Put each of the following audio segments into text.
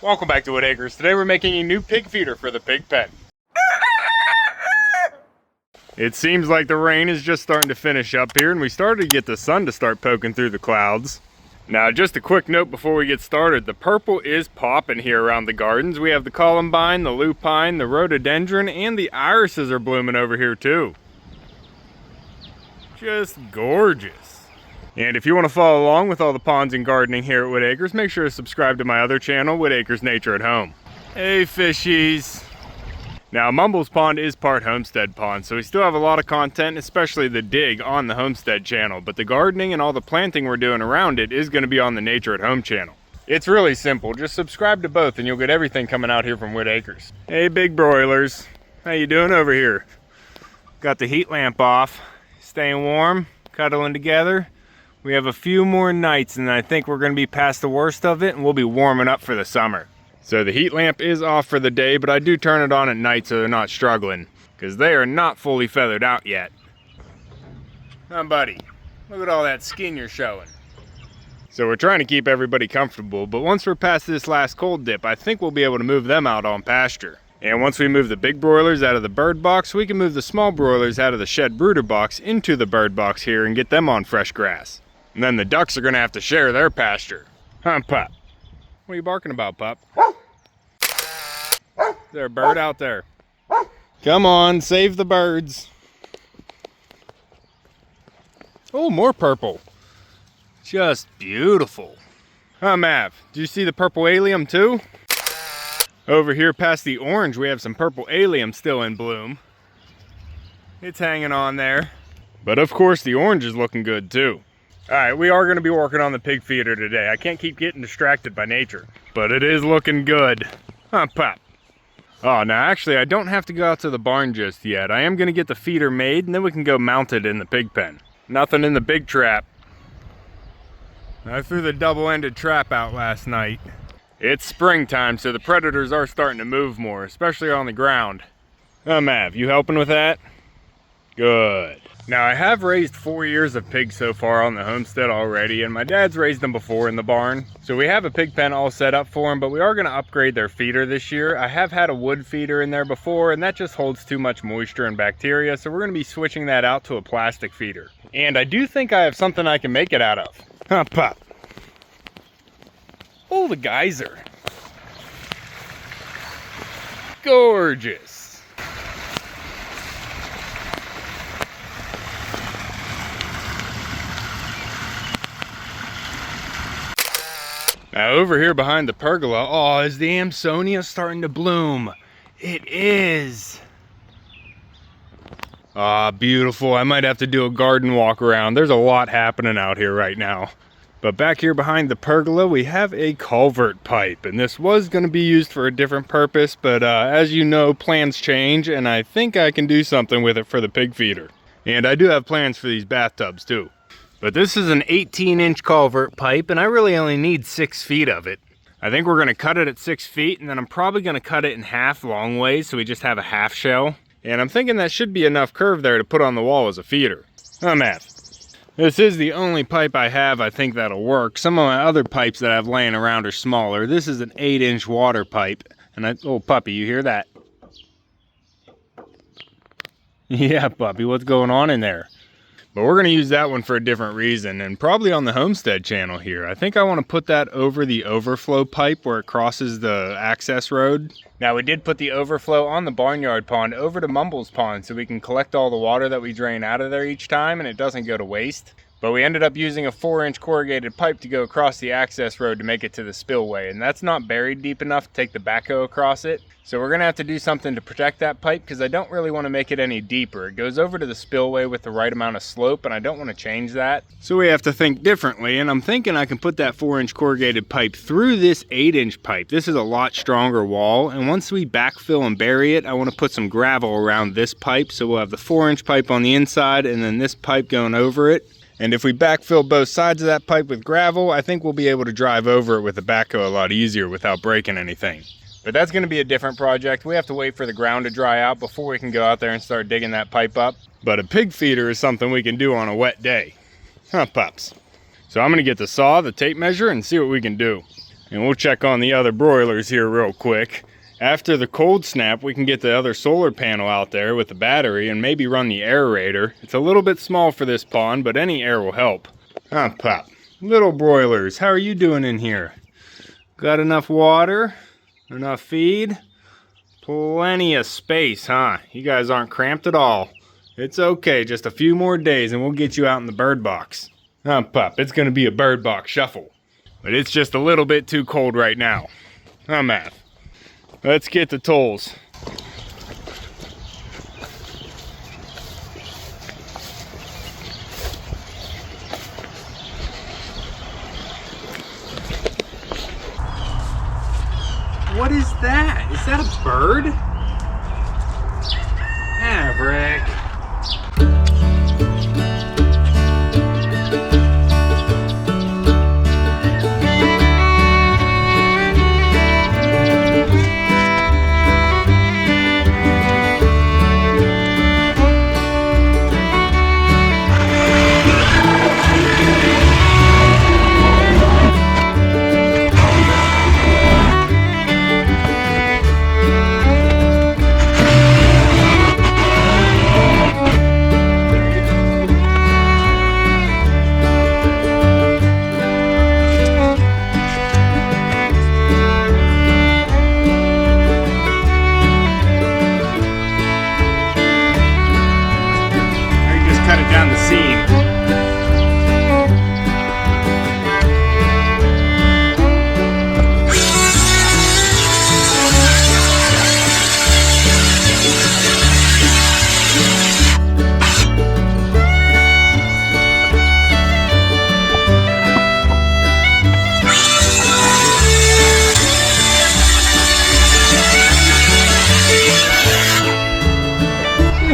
Welcome back to Whitt Acres. Today we're making a new pig feeder for the pig pen. It seems like the rain is just starting to finish up here and we started to get the sun to start poking through the clouds. Now just a quick note before we get started, the purple is popping here around the gardens. We have the columbine, the lupine, the rhododendron, and the irises are blooming over here too. Just gorgeous. And if you want to follow along with all the ponds and gardening here at Whitt Acres, make sure to subscribe to my other channel, Whitt Acres Nature at Home. Hey fishies! Now Mumbles Pond is part Homestead Pond, so we still have a lot of content, especially the dig, on the Homestead channel. But the gardening and all the planting we're doing around it is going to be on the Nature at Home channel. It's really simple, just subscribe to both and you'll get everything coming out here from Whitt Acres. Hey big broilers, how you doing over here? Got the heat lamp off, staying warm, cuddling together. We have a few more nights and I think we're going to be past the worst of it and we'll be warming up for the summer. So the heat lamp is off for the day, but I do turn it on at night so they're not struggling, because they are not fully feathered out yet. Buddy, look at all that skin you're showing. So we're trying to keep everybody comfortable, but once we're past this last cold dip, I think we'll be able to move them out on pasture. And once we move the big broilers out of the bird box, we can move the small broilers out of the shed brooder box into the bird box here and get them on fresh grass. And then the ducks are going to have to share their pasture. Huh, Pup? What are you barking about, Pup? Is there a bird out there? Come on, save the birds. Oh, more purple. Just beautiful. Huh, Mav? Did you see the purple allium too? Over here past the orange, we have some purple allium still in bloom. It's hanging on there. But of course, the orange is looking good too. Alright, we are going to be working on the pig feeder today. I can't keep getting distracted by nature, but it is looking good. Huh, Pop? Oh, now actually, I don't have to go out to the barn just yet. I am going to get the feeder made, and then we can go mount it in the pig pen. Nothing in the big trap. I threw the double-ended trap out last night. It's springtime, so the predators are starting to move more, especially on the ground. Mav, you helping with that? Good. Now I have raised 4 years of pigs so far on the homestead already, and my dad's raised them before in the barn. So we have a pig pen all set up for them, but we are going to upgrade their feeder this year. I have had a wood feeder in there before, and that just holds too much moisture and bacteria, so we're going to be switching that out to a plastic feeder. And I do think I have something I can make it out of. Huh, Pop? Oh, the geyser. Gorgeous. Now over here behind the pergola, oh, is the Amsonia starting to bloom? It is. Ah, beautiful. I might have to do a garden walk around. There's a lot happening out here right now. But back here behind the pergola, we have a culvert pipe. And this was going to be used for a different purpose, but as you know, plans change, and I think I can do something with it for the pig feeder. And I do have plans for these bathtubs too. But this is an 18-inch culvert pipe, and I really only need 6 feet of it. I think we're going to cut it at 6 feet, and then I'm probably going to cut it in half long ways, so we just have a half shell. And I'm thinking that should be enough curve there to put on the wall as a feeder. Huh, Matt? This is the only pipe I have I think that'll work. Some of my other pipes that I have laying around are smaller. This is an 8-inch water pipe. And oh, puppy, you hear that? Yeah, puppy, what's going on in there? But we're going to use that one for a different reason, and probably on the Homestead channel here. I think I want to put that over the overflow pipe where it crosses the access road. Now we did put the overflow on the barnyard pond over to Mumbles Pond so we can collect all the water that we drain out of there each time and it doesn't go to waste. But we ended up using a 4-inch corrugated pipe to go across the access road to make it to the spillway, and that's not buried deep enough to take the backhoe across it. So we're going to have to do something to protect that pipe because I don't really want to make it any deeper. It goes over to the spillway with the right amount of slope and I don't want to change that. So we have to think differently, and I'm thinking I can put that 4-inch corrugated pipe through this 8-inch pipe. This is a lot stronger wall, and once we backfill and bury it, I want to put some gravel around this pipe. So we'll have the 4-inch pipe on the inside and then this pipe going over it. And if we backfill both sides of that pipe with gravel, I think we'll be able to drive over it with the backhoe a lot easier without breaking anything. But that's going to be a different project. We have to wait for the ground to dry out before we can go out there and start digging that pipe up. But a pig feeder is something we can do on a wet day. Huh, pups? So I'm going to get the saw, the tape measure, and see what we can do. And we'll check on the other broilers here real quick. After the cold snap, we can get the other solar panel out there with the battery and maybe run the aerator. It's a little bit small for this pond, but any air will help. Huh, Pop? Little broilers, how are you doing in here? Got enough water? Enough feed? Plenty of space, huh? You guys aren't cramped at all. It's okay, just a few more days and we'll get you out in the bird box. Huh, Pup? It's gonna be a bird box shuffle. But it's just a little bit too cold right now. Huh, Math? Let's get the tolls. What is that? Is that a bird? Maverick.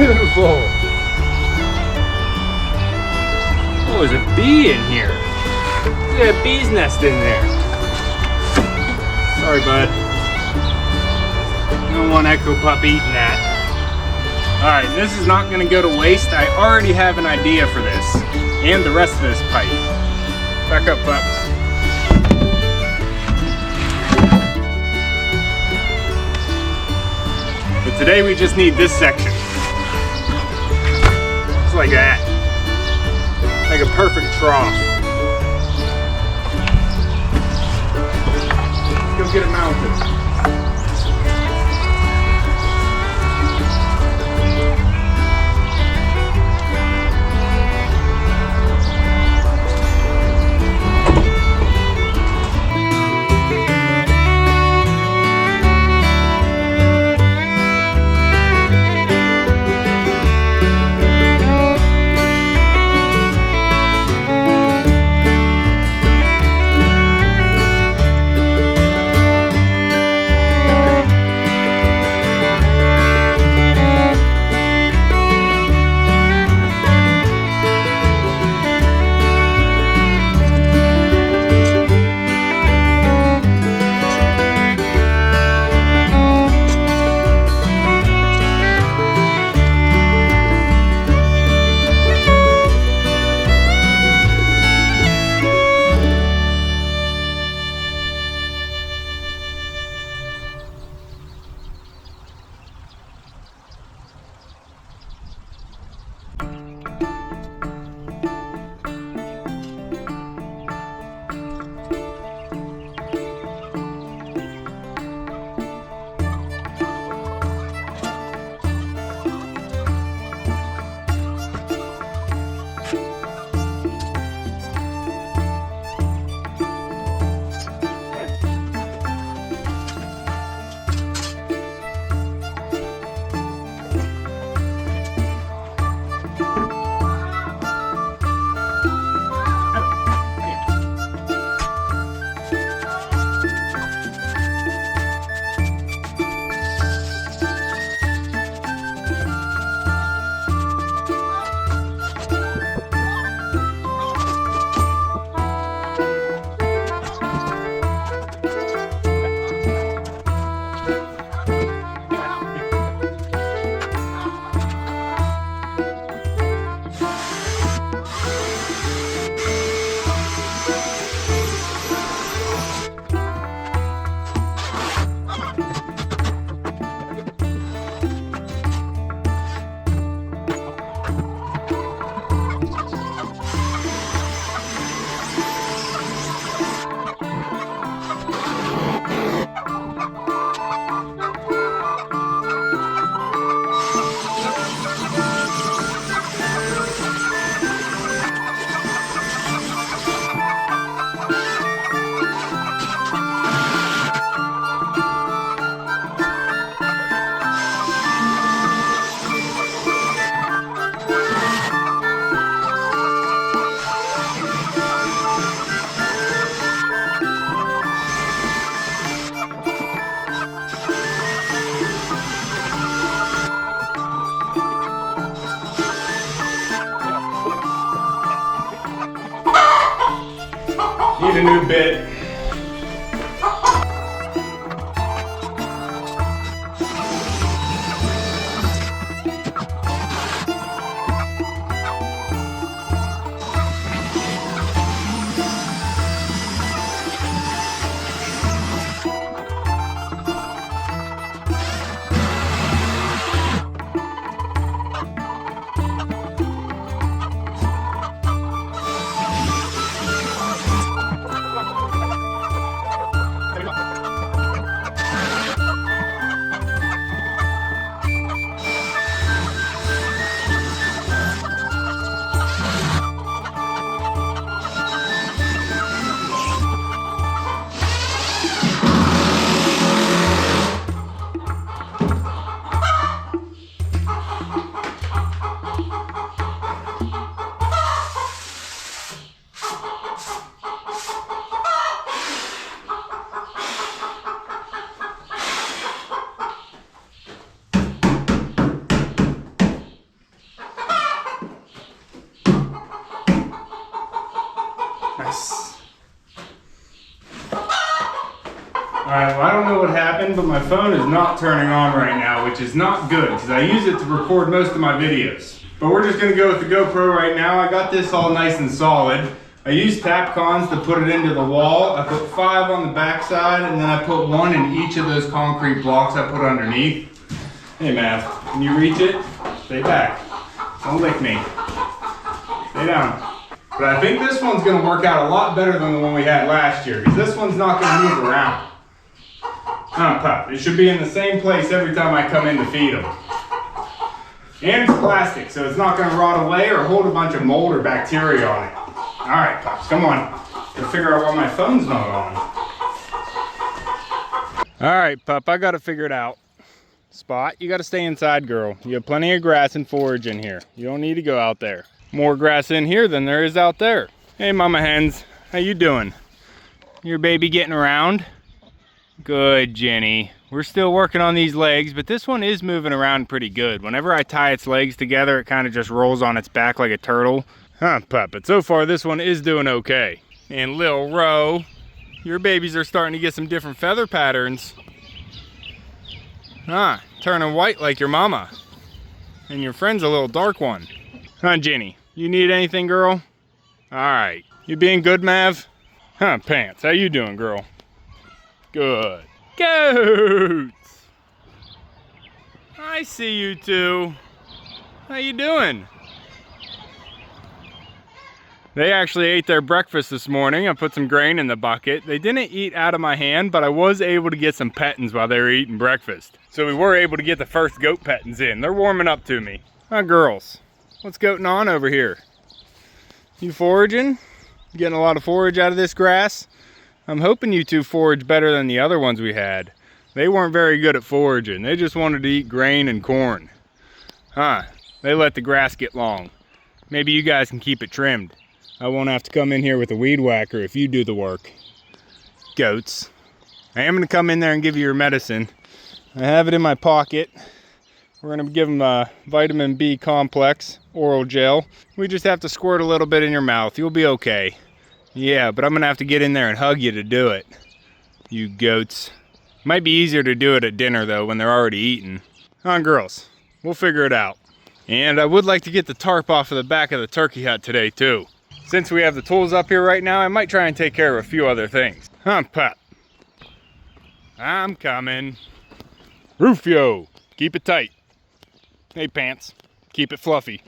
Beautiful. Oh, there's a bee in here. Look at a bee's nest in there. Sorry, bud. You don't want Echo Pup eating that. Alright, this is not going to go to waste. I already have an idea for this. And the rest of this pipe. Back up, Pup. But today we just need this section. Just like that. Like a perfect trough. Let's go get it mounted. a new bit. Alright, well I don't know what happened, but my phone is not turning on right now, which is not good because I use it to record most of my videos. But we're just going to go with the GoPro right now. I got this all nice and solid. I used Tapcons to put it into the wall. I put 5 on the back side, and then I put 1 in each of those concrete blocks I put underneath. Hey Matt, can you reach it? Stay back. Don't lick me. Stay down. But I think this one's going to work out a lot better than the one we had last year, because this one's not going to move around. Pup. It should be in the same place every time I come in to feed them. And it's plastic, so it's not going to rot away or hold a bunch of mold or bacteria on it. Alright, pups, come on. Gotta figure out why my phone's not on. Alright, pup, I gotta figure it out. Spot, you gotta stay inside, girl. You have plenty of grass and forage in here. You don't need to go out there. More grass in here than there is out there. Hey, mama hens, how you doing? Your baby getting around? Good, Jenny. We're still working on these legs, but this one is moving around pretty good. Whenever I tie its legs together, it kind of just rolls on its back like a turtle. Pup, but so far this one is doing okay. And Lil Ro, your babies are starting to get some different feather patterns. Turning white like your mama. And your friend's a little dark one. Jenny, you need anything, girl? Alright. You being good, Mav? Pants, how you doing, girl? Good. Goats! I see you two. How you doing? They actually ate their breakfast this morning. I put some grain in the bucket. They didn't eat out of my hand, but I was able to get some pettings while they were eating breakfast. So we were able to get the first goat pettings in. They're warming up to me. Girls, what's goating on over here? You foraging? Getting a lot of forage out of this grass? I'm hoping you two forage better than the other ones we had. They weren't very good at foraging. They just wanted to eat grain and corn. They let the grass get long. Maybe you guys can keep it trimmed. I won't have to come in here with a weed whacker if you do the work. Goats. I am going to come in there and give you your medicine. I have it in my pocket. We're going to give them a vitamin B complex oral gel. We just have to squirt a little bit in your mouth. You'll be okay. Yeah, but I'm going to have to get in there and hug you to do it. You goats. Might be easier to do it at dinner, though, when they're already eating. Girls. We'll figure it out. And I would like to get the tarp off of the back of the turkey hut today, too. Since we have the tools up here right now, I might try and take care of a few other things. Pup. I'm coming. Rufio, keep it tight. Hey, Pants, keep it fluffy.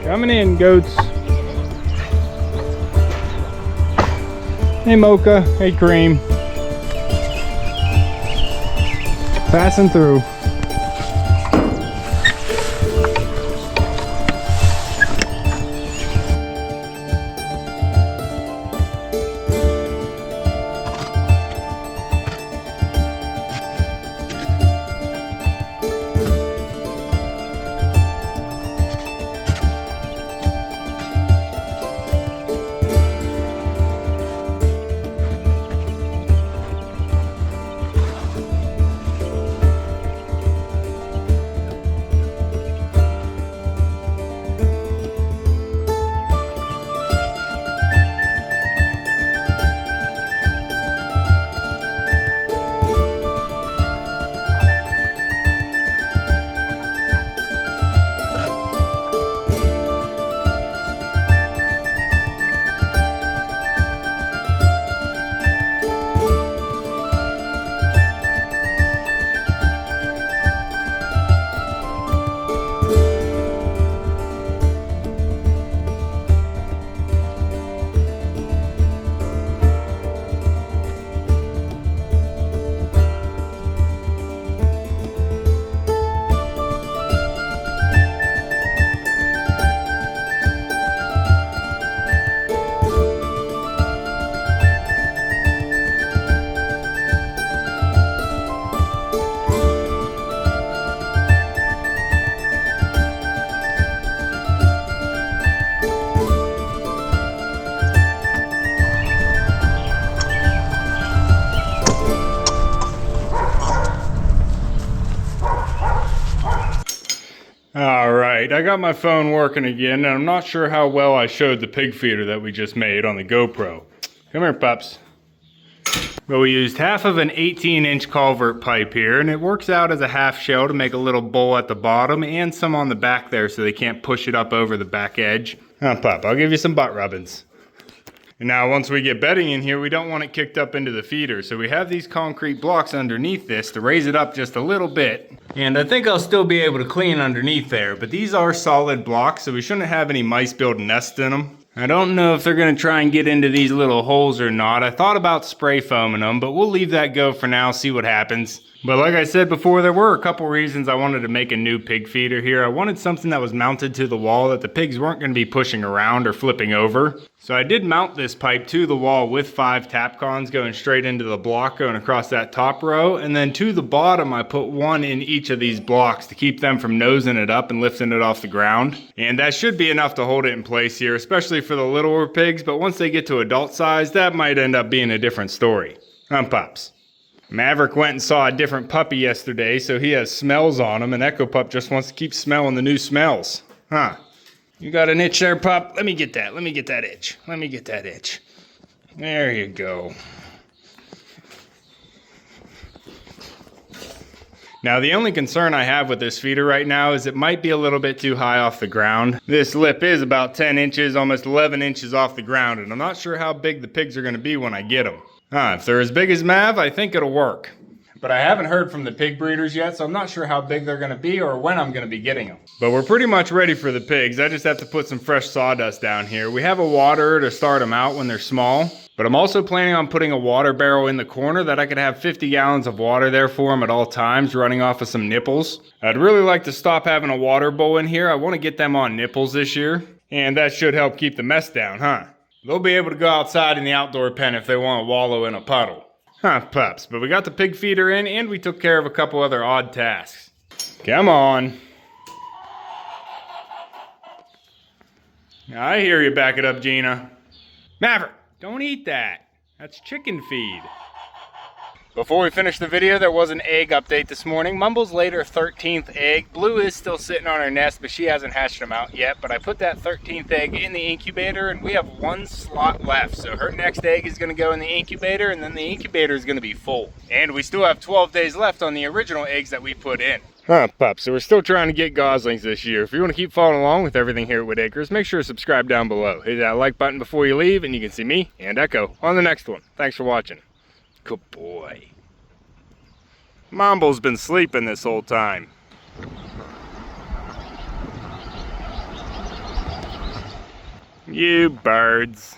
Coming in, goats. Hey, Mocha. Hey, Cream. Passing through. All right, I got my phone working again, and I'm not sure how well I showed the pig feeder that we just made on the GoPro. Come here, pups. But we used half of an 18-inch culvert pipe here, and it works out as a half shell to make a little bowl at the bottom and some on the back there so they can't push it up over the back edge. Pup, I'll give you some butt rubbings. And now once we get bedding in here, we don't want it kicked up into the feeder, so we have these concrete blocks underneath this to raise it up just a little bit. And I think I'll still be able to clean underneath there, but these are solid blocks, so we shouldn't have any mice building nests in them. I don't know if they're gonna try and get into these little holes or not. I thought about spray foaming them, but we'll leave that go for now, see what happens. But like I said before, there were a couple reasons I wanted to make a new pig feeder here. I wanted something that was mounted to the wall that the pigs weren't gonna be pushing around or flipping over. So I did mount this pipe to the wall with 5 tapcons going straight into the block going across that top row. And then to the bottom, I put one in each of these blocks to keep them from nosing it up and lifting it off the ground. And that should be enough to hold it in place here, especially for the littler pigs. But once they get to adult size, that might end up being a different story. Pups. Maverick went and saw a different puppy yesterday, so he has smells on him, and Echo Pup just wants to keep smelling the new smells. You got an itch there, pup? Let me get that. Let me get that itch. Let me get that itch. There you go. Now, the only concern I have with this feeder right now is it might be a little bit too high off the ground. This lip is about 10 inches, almost 11 inches off the ground, and I'm not sure how big the pigs are going to be when I get them. If they're as big as Mav, I think it'll work. But I haven't heard from the pig breeders yet, so I'm not sure how big they're going to be or when I'm going to be getting them. But we're pretty much ready for the pigs. I just have to put some fresh sawdust down here. We have a waterer to start them out when they're small. But I'm also planning on putting a water barrel in the corner that I could have 50 gallons of water there for them at all times, running off of some nipples. I'd really like to stop having a water bowl in here. I want to get them on nipples this year. And that should help keep the mess down, They'll be able to go outside in the outdoor pen if they want to wallow in a puddle. Pups, but we got the pig feeder in and we took care of a couple other odd tasks. Come on. I hear you, back it up, Gina. Maverick, don't eat that. That's chicken feed. Before we finish the video, there was an egg update this morning. Mumble's laid her 13th egg. Blue is still sitting on her nest, but she hasn't hatched them out yet. But I put that 13th egg in the incubator, and we have 1 slot left. So her next egg is going to go in the incubator, and then the incubator is going to be full. And we still have 12 days left on the original eggs that we put in. Pups, so we're still trying to get goslings this year. If you want to keep following along with everything here at Whitt Acres, make sure to subscribe down below. Hit that like button before you leave, and you can see me and Echo on the next one. Thanks for watching. Good boy. Mumble's been sleeping this whole time. You birds.